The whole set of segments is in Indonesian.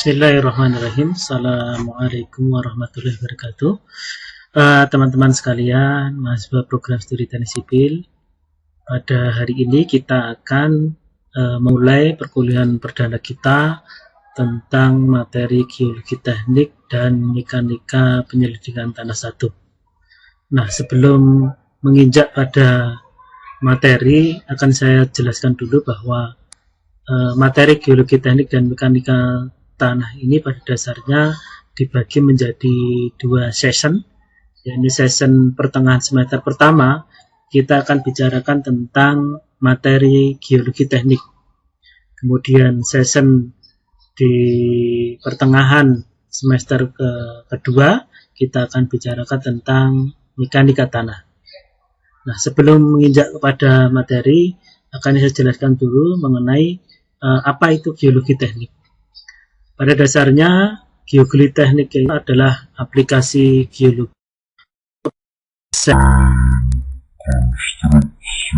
Bismillahirrahmanirrahim. Assalamualaikum warahmatullahi wabarakatuh. Teman-teman sekalian, mahasiswa program studi teknik sipil, pada hari ini kita akan memulai perkuliahan perdana kita tentang materi geologi teknik dan mekanika penyelidikan tanah 1. Nah, sebelum menginjak pada materi, akan saya jelaskan dulu bahwa materi geologi teknik dan mekanika tanah ini pada dasarnya dibagi menjadi 2 session. Yakni session pertengahan semester pertama kita akan bicarakan tentang materi geologi teknik. Kemudian session di pertengahan semester kedua kita akan bicarakan tentang mekanika tanah. Nah, sebelum menginjak kepada materi, akan saya jelaskan dulu mengenai apa itu geologi teknik. Pada dasarnya, geologi teknik itu adalah aplikasi geologi konstruksi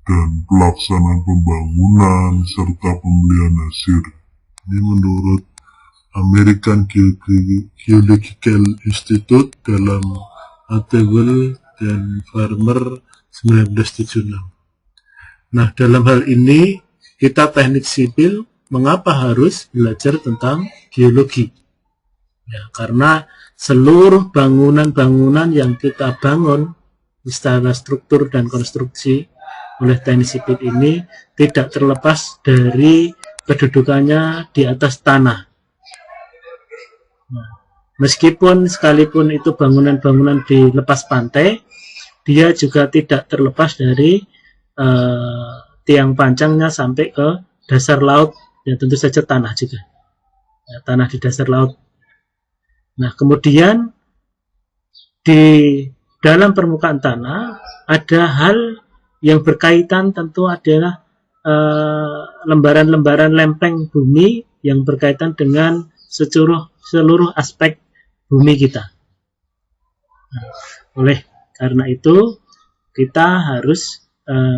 dan pelaksanaan pembangunan serta pembelian hasil. Ini menurut American Geological Institute dalam artikel dan Farmer 1976. Nah, dalam hal ini kita teknik sipil mengapa harus belajar tentang geologi? Ya, karena seluruh bangunan-bangunan yang kita bangun secara struktur dan konstruksi oleh teknik sipil ini tidak terlepas dari kedudukannya di atas tanah. Nah, meskipun sekalipun itu bangunan-bangunan di lepas pantai, dia juga tidak terlepas dari tiang pancangnya sampai ke dasar laut, ya tentu saja tanah juga, ya, tanah di dasar laut. Nah, kemudian di dalam permukaan tanah ada hal yang berkaitan, tentu adalah lembaran-lembaran lempeng bumi yang berkaitan dengan seluruh aspek bumi kita. Nah, oleh karena itu kita harus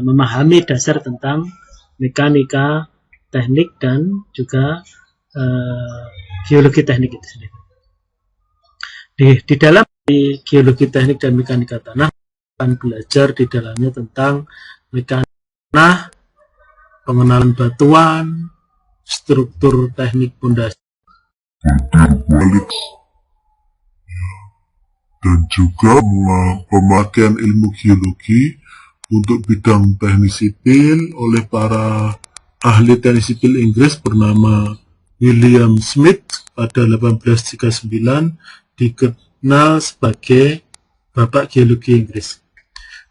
memahami dasar tentang mekanika teknik dan juga geologi teknik itu sendiri. Di dalam geologi teknik dan mekanika tanah akan belajar di dalamnya tentang mekanika tanah, pengenalan batuan, struktur teknik pondasi, dan juga pemakaian ilmu geologi untuk bidang teknik sipil oleh para ahli teknik sipil Inggris bernama William Smith pada 1839, dikenal sebagai Bapak Geologi Inggris.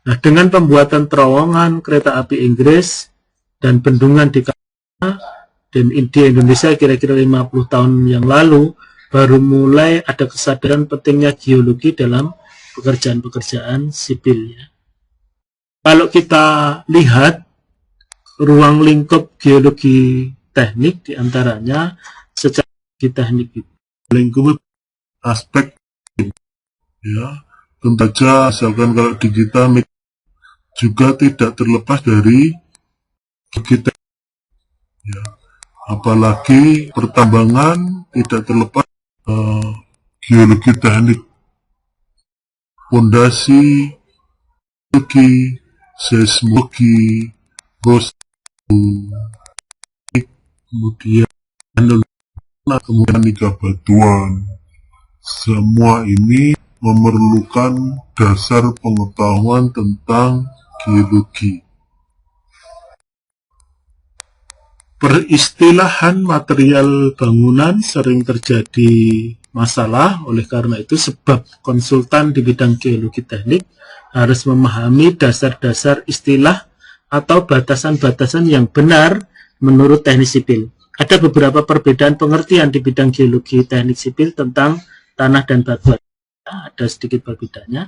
Nah, dengan pembuatan terowongan kereta api Inggris dan bendungan di Kanada dan di Indonesia kira-kira 50 tahun yang lalu, baru mulai ada kesadaran pentingnya geologi dalam pekerjaan-pekerjaan sipilnya. Kalau kita lihat ruang lingkup geologi teknik, diantaranya secara teknik itu lingkup aspek, ya, tentu saja misalkan kalau di kita juga tidak terlepas dari kita, ya, apalagi pertambangan tidak terlepas geologi teknik, fondasi, geologi, seismologi, kemudian mekanika batuan. Semua ini memerlukan dasar pengetahuan tentang geologi. Peristilahan material bangunan sering terjadi masalah, oleh karena itu sebab konsultan di bidang geologi teknik harus memahami dasar-dasar istilah atau batasan-batasan yang benar menurut teknik sipil. Ada beberapa perbedaan pengertian di bidang geologi teknik sipil tentang tanah dan batuan. Ada sedikit perbedaannya.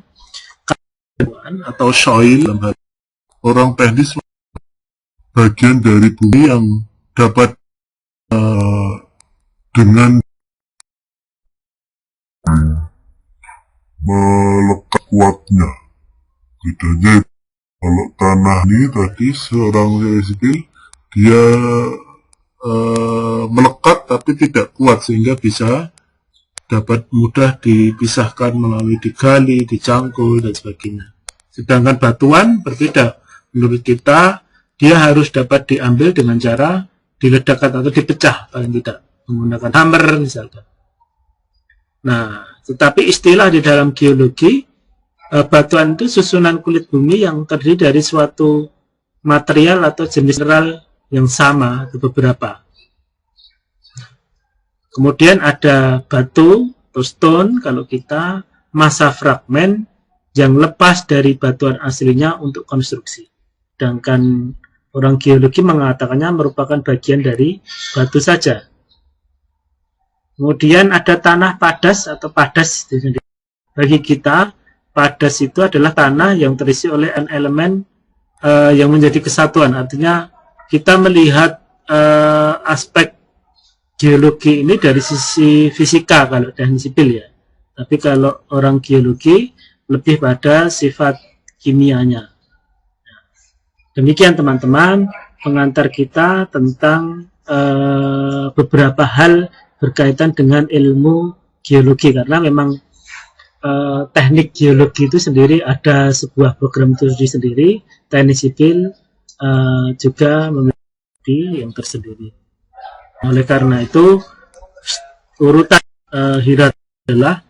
Atau soil, orang teknis bagian dari bumi yang dapat dengan melekat kuatnya. Bedanya kalau tanah ini tadi seorang sipil dia melekat rapat tapi tidak kuat sehingga bisa dapat mudah dipisahkan melalui digali, dicangkul, dan sebagainya. Sedangkan batuan berbeda. Menurut kita, dia harus dapat diambil dengan cara diledakkan atau dipecah, paling tidak menggunakan hammer misalkan. Nah, tetapi istilah di dalam geologi, batuan itu susunan kulit bumi yang terdiri dari suatu material atau jenis mineral yang sama atau beberapa. Kemudian ada batu atau stone, kalau kita massa fragmen yang lepas dari batuan aslinya untuk konstruksi. Sedangkan orang geologi mengatakannya merupakan bagian dari batu saja. Kemudian ada tanah padas atau padas. Bagi kita, padas itu adalah tanah yang terisi oleh elemen yang menjadi kesatuan. Artinya kita melihat aspek geologi ini dari sisi fisika kalau teknik sipil ya. Tapi kalau orang geologi lebih pada sifat kimianya. Demikian teman-teman pengantar kita tentang beberapa hal berkaitan dengan ilmu geologi, karena memang teknik geologi itu sendiri ada sebuah program studi sendiri, teknik sipil juga memiliki yang tersendiri. Oleh karena itu urutan hierarki adalah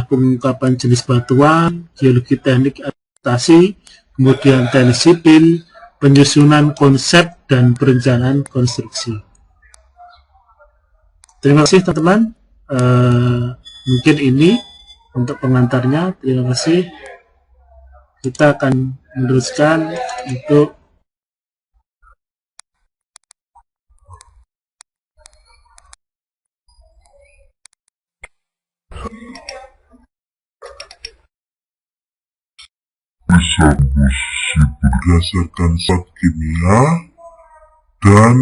pengungkapan jenis batuan, geologi teknik adaptasi, kemudian teknik sipil, penyusunan konsep dan perencanaan konstruksi. Terima kasih teman-teman. Mungkin ini untuk pengantarnya. Terima kasih. Kita akan meneruskan untuk bisa berdasarkan zat kimia dan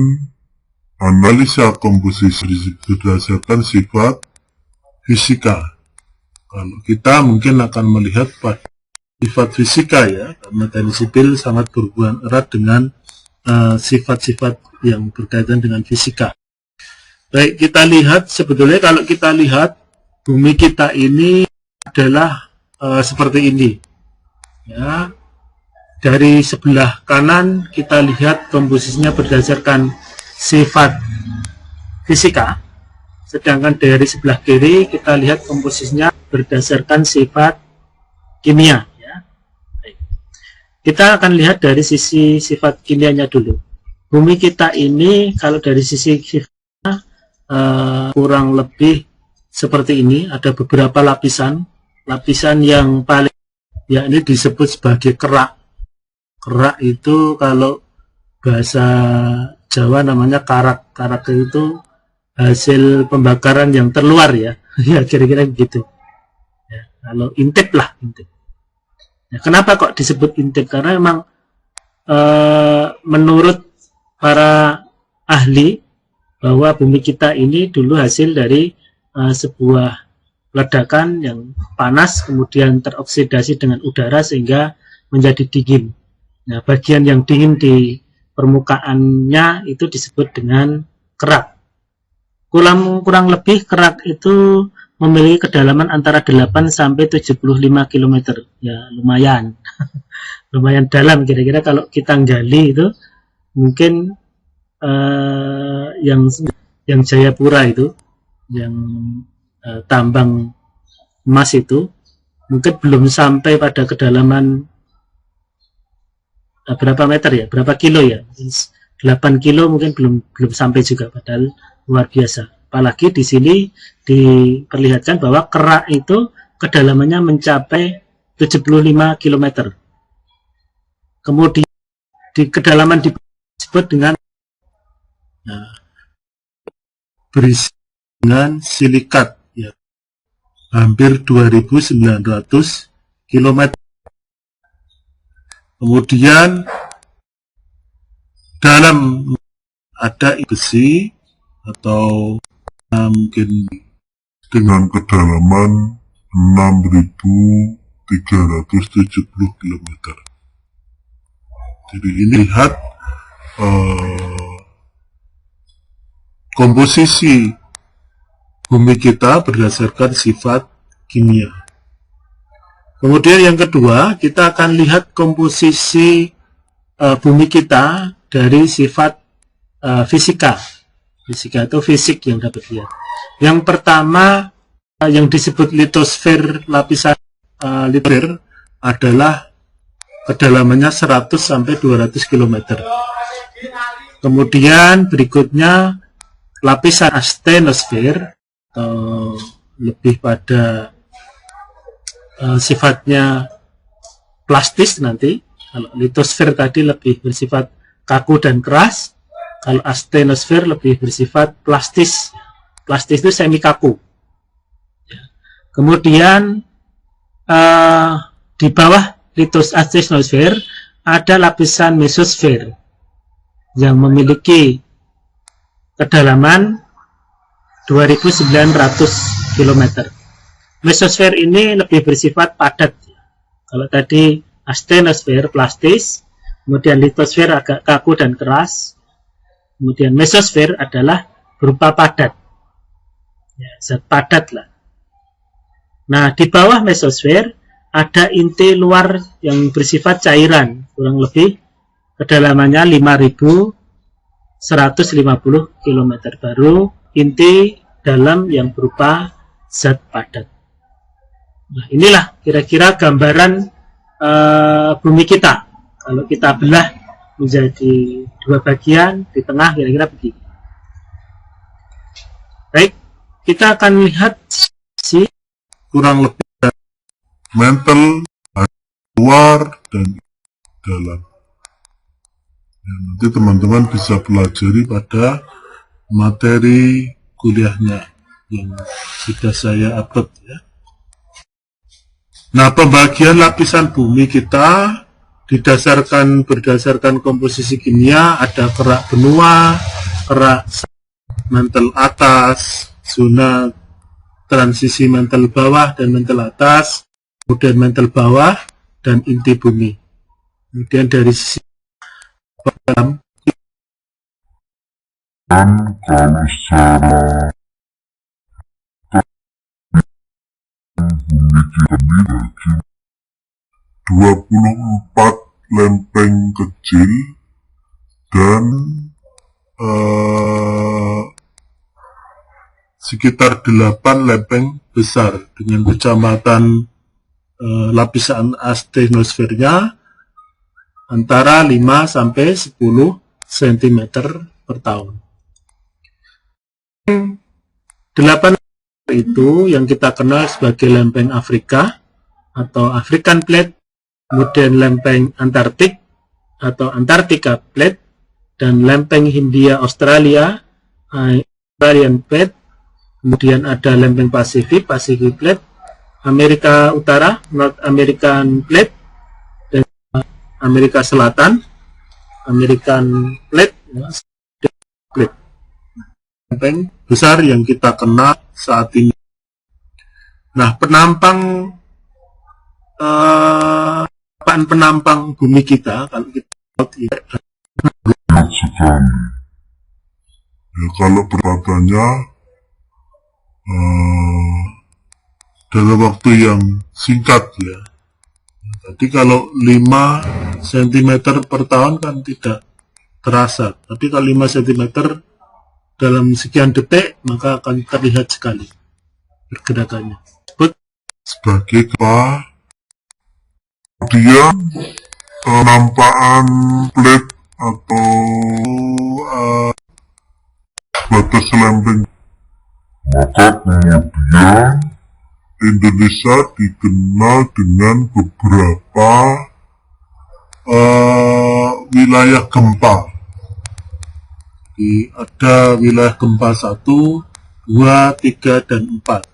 analisa komposisi berdasarkan sifat fisika. Kalau kita mungkin akan melihat pada sifat fisika ya, karena teknik sipil sangat berhubungan erat dengan sifat-sifat yang berkaitan dengan fisika. Baik, kita lihat sebetulnya kalau kita lihat bumi kita ini adalah seperti ini. Ya, dari sebelah kanan kita lihat komposisinya berdasarkan sifat fisika, sedangkan dari sebelah kiri kita lihat komposisinya berdasarkan sifat kimia. Ya. Kita akan lihat dari sisi sifat kimianya dulu. Bumi kita ini kalau dari sisi sifat kurang lebih seperti ini, ada beberapa lapisan. Lapisan yang paling ya ini disebut sebagai kerak. Kerak itu kalau bahasa Jawa namanya karak. Karak itu hasil pembakaran yang terluar ya. Ya kira-kira begitu. Ya, kalau intip lah intip. Ya, kenapa kok disebut intip? Karena memang menurut para ahli bahwa bumi kita ini dulu hasil dari sebuah ledakan yang panas kemudian teroksidasi dengan udara sehingga menjadi dingin. Nah, bagian yang dingin di permukaannya itu disebut dengan kerak. Kurang lebih kerak itu memiliki kedalaman antara 8 sampai 75 km. Ya, lumayan. Lumayan dalam kira-kira kalau kita gali itu mungkin yang Jayapura itu yang tambang emas itu mungkin belum sampai pada kedalaman berapa meter ya, berapa kilo ya, 8 kilo mungkin belum sampai juga, padahal luar biasa. Apalagi di sini diperlihatkan bahwa kerak itu kedalamannya mencapai 75 km. Kemudian di kedalaman disebut dengan berisi dengan silikat ya, hampir 2.900 km. Kemudian dalam ada besi atau mungkin dengan kedalaman 6.370 km. Jadi ini lihat komposisi bumi kita berdasarkan sifat kimia. Kemudian yang kedua, kita akan lihat komposisi bumi kita dari sifat fisika. Fisika itu fisik yang dapat dilihat. Yang pertama, yang disebut litosfer, lapisan litosfer adalah kedalamannya 100 sampai 200 km. Kemudian berikutnya lapisan astenosfer, lebih pada sifatnya plastis nanti. Kalau litosfer tadi lebih bersifat kaku dan keras, kalau astenosfer lebih bersifat plastis. Plastis itu semi kaku. Kemudian di bawah astenosfer ada lapisan mesosfer yang memiliki kedalaman 2.900 km. Mesosfer ini lebih bersifat padat. Kalau tadi astenosfer plastis, kemudian litosfer agak kaku dan keras, kemudian mesosfer adalah berupa padat. Ya, zat padat lah. Nah, di bawah mesosfer ada inti luar yang bersifat cairan, kurang lebih kedalamannya 5.150 km, baru inti dalam yang berupa zat padat. Nah, inilah kira-kira gambaran bumi kita. Kalau kita belah menjadi dua bagian, di tengah kira-kira begini. Baik, kita akan lihat si Kurang lebih mantle, luar, dan dalam. Ya, nanti teman-teman bisa pelajari pada materi kuliahnya yang sudah saya upload ya. Nah, pembagian lapisan bumi kita berdasarkan komposisi kimia, ada kerak benua, kerak mantel atas, zona transisi mantel bawah dan mantel atas, kemudian mantel bawah dan inti bumi. Kemudian dari sisi dalam, dan kalau secara bumi kita dibagi 24 lempeng kecil dan sekitar 8 lempeng besar dengan kecamatan lapisan astenosfernya antara 5 sampai 10 cm per tahun. 8 itu yang kita kenal sebagai lempeng Afrika atau African Plate, kemudian lempeng Antartik atau Antarctica Plate, dan lempeng Hindia Australia, Australian Plate, kemudian ada lempeng Pasifik, Pacific Plate, Amerika Utara, North American Plate, dan Amerika Selatan, American Plate, Plate. Lempeng besar yang kita kenal saat ini. Nah, penampang bumi kita, kalau kita lihat sekali. ya, kalau beratannya dalam waktu yang singkat ya. Tadi kalau 5 cm per tahun kan tidak terasa, tapi kalau 5 cm dalam sekian detik maka akan terlihat sekali pergerakannya. Sebagai apa? Kemudian penampakan plate atau batas lempeng. Maka kemudian Indonesia dikenal dengan beberapa wilayah gempa. Jadi ada wilayah gempa 1, 2, 3, dan 4.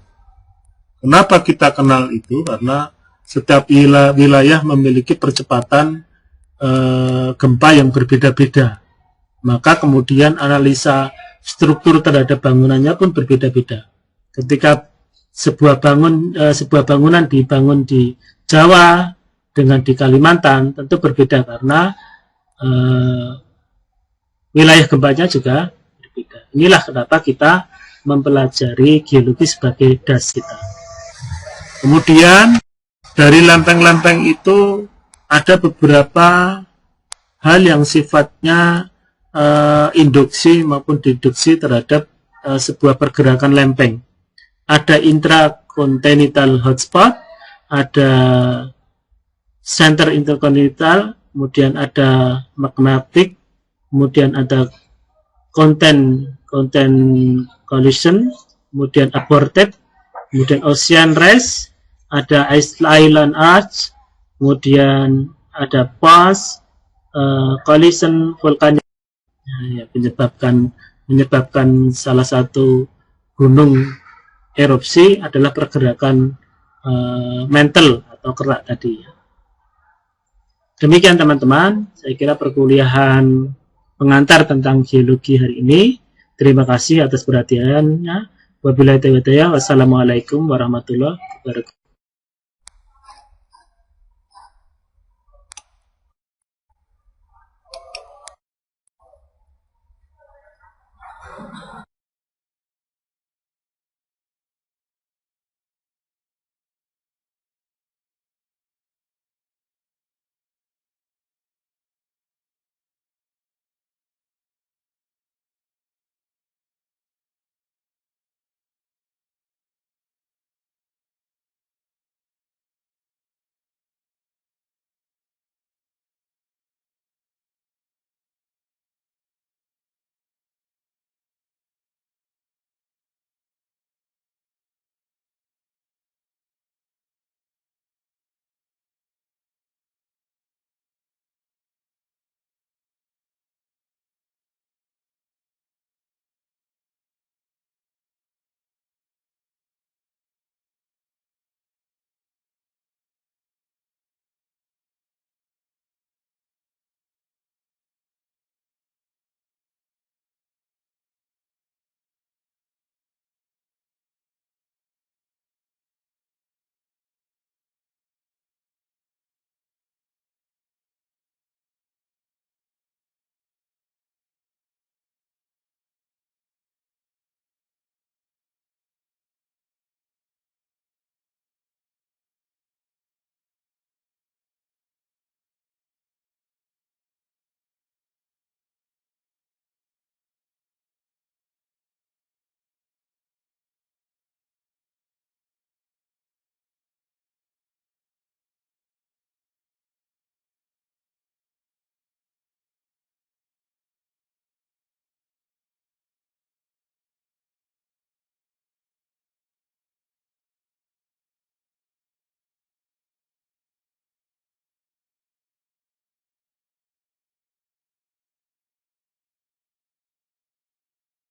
Kenapa kita kenal itu? Karena setiap wilayah memiliki percepatan gempa yang berbeda-beda. Maka kemudian analisa struktur terhadap bangunannya pun berbeda-beda. Ketika sebuah bangunan dibangun di Jawa dengan di Kalimantan tentu berbeda karena wilayah gempanya juga berbeda. Inilah kenapa kita mempelajari geologi sebagai das kita. Kemudian dari lempeng-lempeng itu ada beberapa hal yang sifatnya induksi maupun deduksi terhadap sebuah pergerakan lempeng. Ada intracontinental hotspot, ada center intercontinental, kemudian ada magmatic, kemudian ada content collision, kemudian aborted, kemudian ocean rise, ada island arch, kemudian ada pulse, collision volcanic, ya, menyebabkan salah satu gunung erupsi adalah pergerakan mantle atau kerak tadi. Demikian teman-teman, saya kira perkuliahan pengantar tentang geologi hari ini. Terima kasih atas perhatiannya. Wabillahi taufiq. Wassalamualaikum warahmatullahi wabarakatuh.